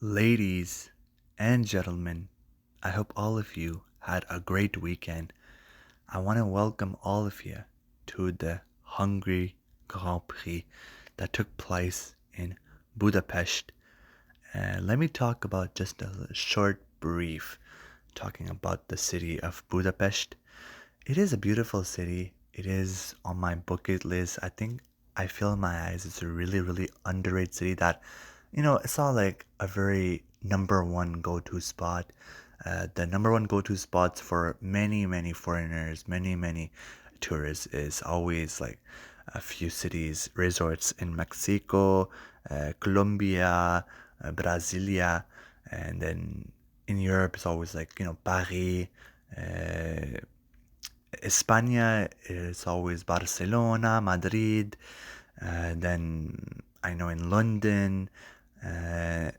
Ladies and gentlemen, I hope all of you had a great weekend. I want to welcome all of you to the Hungary Grand Prix that took place in Budapest. Let me talk about just a short brief talking about the city of Budapest. It is a beautiful city. It is on my bucket list. I feel in my eyes it's a really, really underrated city that, it's not like a very number one go-to spot. The number one go-to spots for many, many foreigners, many, many tourists is always like a few cities, resorts in Mexico, Colombia, Brasilia, and then in Europe it's always like, Paris, uh, España is always Barcelona, Madrid. Then I know in London, uh,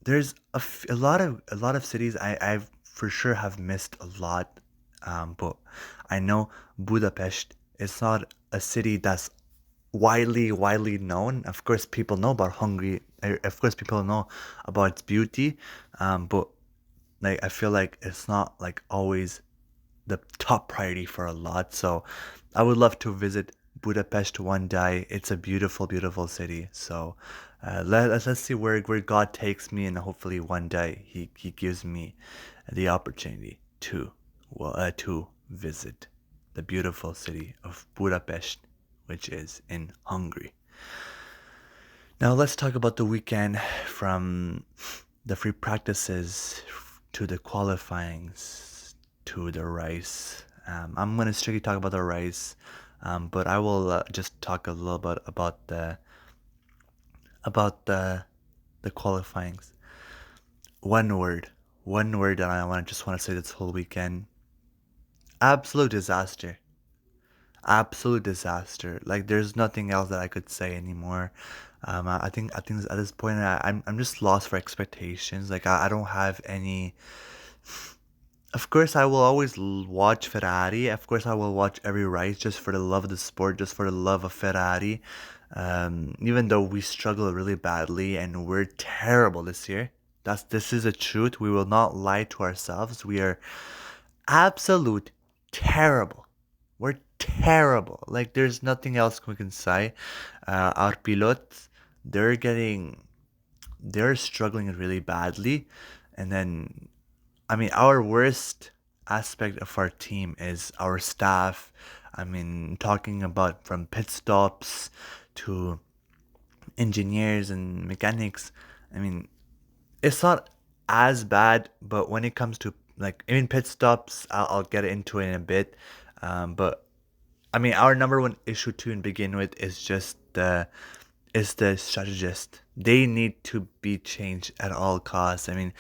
there's a lot of cities I've for sure have missed a lot. But I know Budapest is not a city that's widely known. Of course, people know about Hungary. Of course, people know about its beauty. But like I feel like it's not like always the top priority for a lot. So I would love to visit Budapest one day. It's a beautiful, beautiful city. So let's see where God takes me, and hopefully one day He gives me the opportunity to visit the beautiful city of Budapest, which is in Hungary. Now let's talk about the weekend from the free practices to the qualifyings to the race. I'm gonna strictly talk about the race, but I will just talk a little bit about the qualifyings. One word, one word that I want to say this whole weekend: absolute disaster. Absolute disaster. Like there's nothing else that I could say anymore. I think at this point I'm just lost for expectations. Like I don't have any. Of course, I will always watch Ferrari. Of course, I will watch every race just for the love of the sport, just for the love of Ferrari. Even though we struggle really badly and we're terrible this year, this is the truth. We will not lie to ourselves. We are absolute terrible. We're terrible. Like there's nothing else we can say. Our pilots, they're getting, they're struggling really badly, and then our worst aspect of our team is our staff. Talking about from pit stops to engineers and mechanics. I mean, it's not as bad, but when it comes to like even pit stops, I'll get into it in a bit. But our number one issue to begin with is the strategist. They need to be changed at all costs. And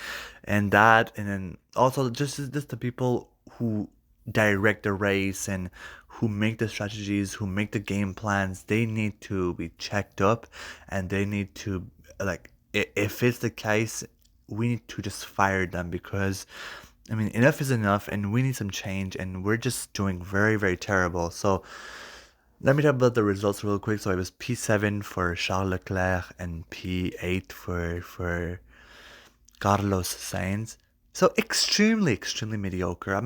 then also just the people who direct the race and who make the strategies, who make the game plans. They need to be checked up, and they need to like if it's the case, we need to just fire them because enough is enough, and we need some change, and we're just doing very, very terrible. So let me talk about the results real quick. So it was P7 for Charles Leclerc and P8 for Carlos Sainz. So extremely, extremely mediocre.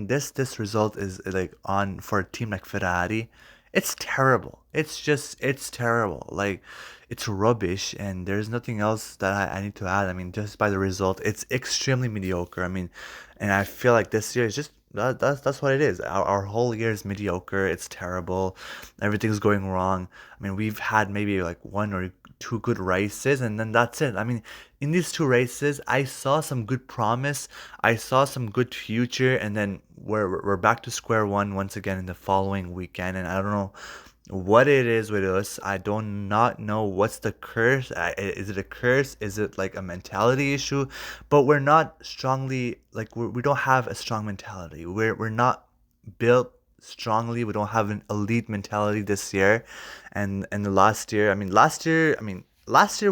This result is like on for a team like Ferrari. It's terrible. It's terrible. Like it's rubbish, and there's nothing else that I need to add. Just by the result, it's extremely mediocre. And I feel like this year is just that's what it is. Our whole year is mediocre. It's terrible. Everything's going wrong. We've had maybe like one or two good races, and then that's it. In these two races, I saw some good promise. I saw some good future, and then we're back to square one once again in the following weekend. And I don't know what it is with us. I do not know what's the curse. Is it a curse? Is it like a mentality issue? But we're not strongly like we don't have a strong mentality. We're not built strongly. We don't have an elite mentality this year, and the last year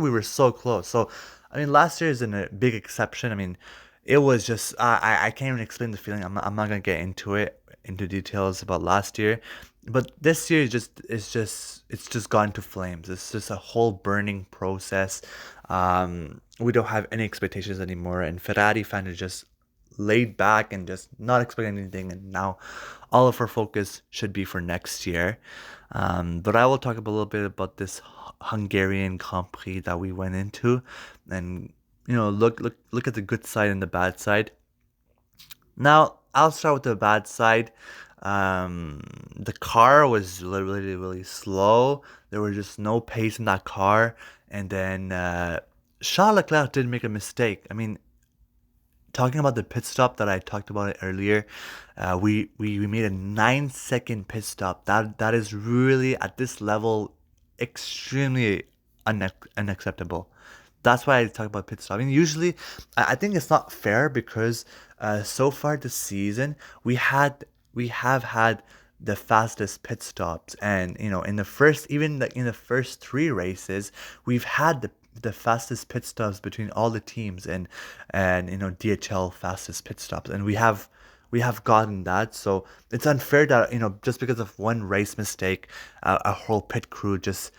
we were so close. So last year is a big exception. It was just I can't even explain the feeling. I'm not gonna get into it. into details about last year, but this year it's just gone to flames. It's just a whole burning process. We don't have any expectations anymore, and Ferrari fans are just laid back and just not expecting anything. And now all of our focus should be for next year. But I will talk a little bit about this Hungarian Grand Prix that we went into, and look at the good side and the bad side. Now, I'll start with the bad side. The car was really, really slow. There was just no pace in that car. And then Charles Leclerc did make a mistake. I mean, talking about the pit stop that I talked about earlier, we made a 9 second pit stop. That is really at this level extremely unacceptable. That's why I talk about pit stop. I mean, usually I think it's not fair because so far this season we have had the fastest pit stops, and in the first even in the first three races we've had the fastest pit stops between all the teams, and DHL fastest pit stops, and we have gotten that. So it's unfair that just because of one race mistake, a whole pit crew just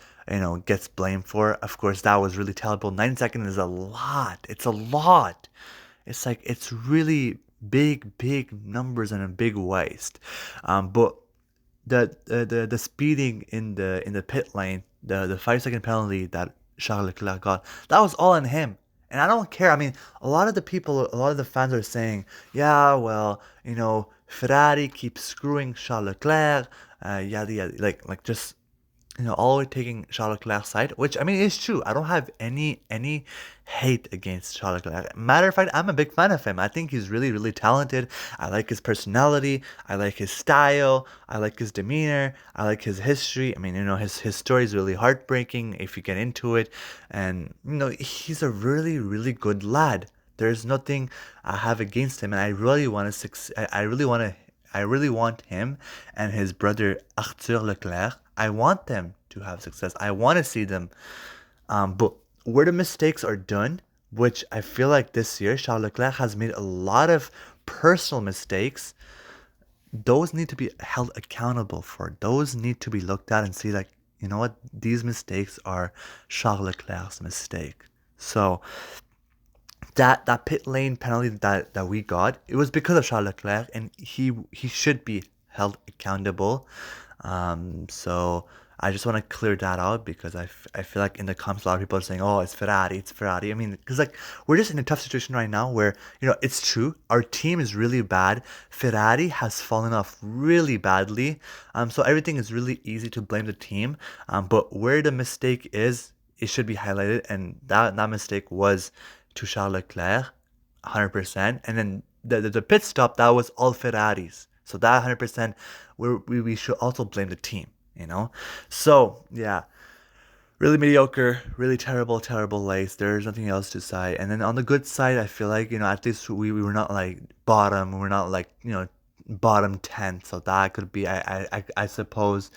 gets blamed for. Of course, that was really terrible. 9 seconds is a lot. It's a lot. It's like it's really big numbers and a big waste. But the speeding in the pit lane, the 5 second penalty that Charles Leclerc got, that was all on him. And I don't care. I mean, a lot of the fans are saying, yeah, well, Ferrari keeps screwing Charles Leclerc, yada yada, like just always taking Charles Leclerc's side, which I mean is true. I don't have any hate against Charles Leclerc. Matter of fact, I'm a big fan of him. I think he's really, really talented. I like his personality. I like his style. I like his demeanor. I like his history. I mean, his story is really heartbreaking if you get into it, and he's a really, really good lad. There's nothing I have against him, and I really want to I really want him and his brother Arthur Leclerc. I want them to have success. I want to see them. But where the mistakes are done, which I feel like this year Charles Leclerc has made a lot of personal mistakes, those need to be held accountable for. Those need to be looked at and see, like, you know what, these mistakes are Charles Leclerc's mistake. So that pit lane penalty that we got, it was because of Charles Leclerc, and he should be held accountable. So I just want to clear that out because I feel like in the comments a lot of people are saying, oh, it's Ferrari, it's Ferrari. I mean, because like we're just in a tough situation right now where it's true, our team is really bad. Ferrari has fallen off really badly. So everything is really easy to blame the team. But where the mistake is, it should be highlighted, and that mistake was to Charles Leclerc, 100%. And then the pit stop, that was all Ferraris. So that 100%, we should also blame the team. So, yeah, really mediocre, really terrible race. There's nothing else to say. And then on the good side, I feel like, at least we were not like bottom. We're not like, bottom 10. So that could be, I suppose,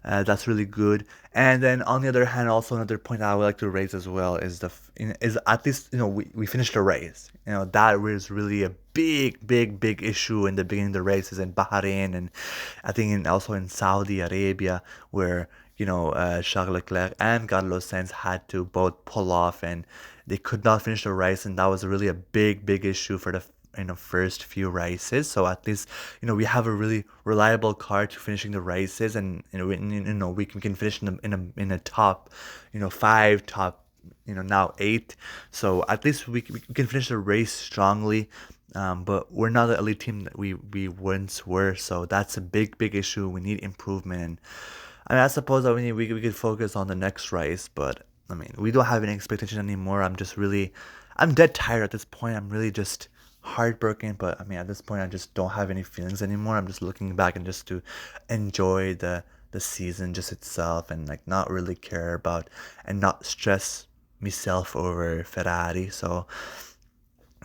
that's really good. And then on the other hand, also another point I would like to raise as well is is at least, we finished the race. That was really a big issue in the beginning of the races in Bahrain, and I think also in Saudi Arabia, where Charles Leclerc and Carlos Sainz had to both pull off, and they could not finish the race, and that was really a big issue for the first few races. So at least we have a really reliable car to finishing the races, and we can finish in a top 5, top now 8. So at least we can finish the race strongly. But we're not the elite team that we once were, so that's a big issue. We need improvement. And I suppose that we could focus on the next race, but I mean, we don't have any expectation anymore. I'm dead tired at this point. I'm really just heartbroken, but I mean, at this point, I just don't have any feelings anymore. I'm just looking back and just to enjoy the season just itself, and like not really care about and not stress myself over Ferrari. So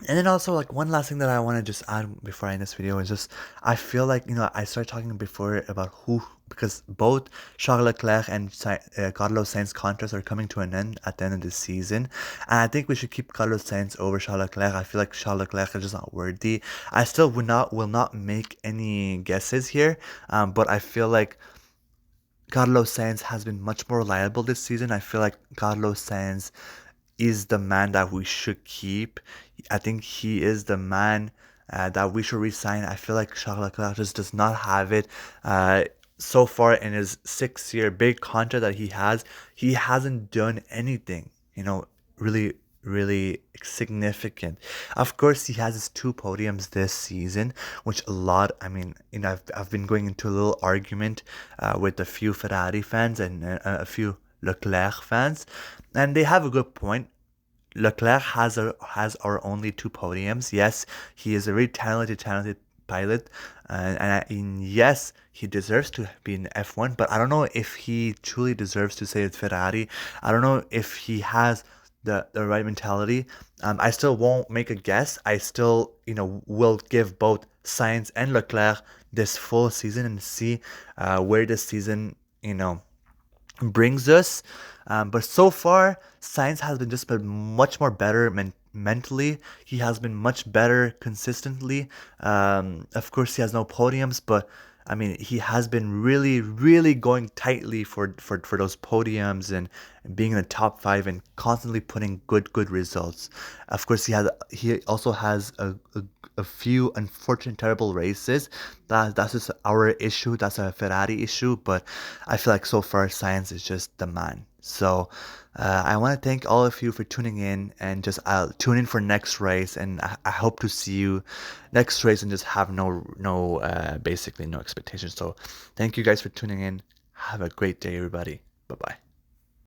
And then also, like, one last thing that I want to just add before I end this video is just I feel like, I started talking before about who, because both Charles Leclerc and Carlos Sainz contracts are coming to an end at the end of the season, and I think we should keep Carlos Sainz over Charles Leclerc. I feel like Charles Leclerc is just not worthy. I still will not make any guesses here, but I feel like Carlos Sainz has been much more reliable this season. I feel like Carlos Sainz is the man that we should keep. I think he is the man that we should resign. I feel like Charles Leclerc just does not have it. So far in his 6 year big contract that he hasn't done anything, really, really significant. Of course, he has his two podiums this season, which a lot, I mean, I've been going into a little argument with a few Ferrari fans and a few Leclerc fans, and they have a good point. Leclerc has our only two podiums. Yes, he is a very talented pilot, and yes, he deserves to be in F1. But I don't know if he truly deserves to say it's Ferrari. I don't know if he has the right mentality. I still won't make a guess. I still will give both Sainz and Leclerc this full season and see where this season brings us. But so far, Science has been just been much more better mentally. He has been much better consistently. Of course, he has no podiums, but I mean, he has been really, really going tightly for those podiums and being in the top five and constantly putting good results. Of course, he also has a few unfortunate terrible races. That's just our issue. That's a Ferrari issue. But I feel like so far Science is just the man. So I want to thank all of you for tuning in and just tune in for next race. And I hope to see you next race and just have basically no expectations. So thank you guys for tuning in. Have a great day, everybody. Bye bye.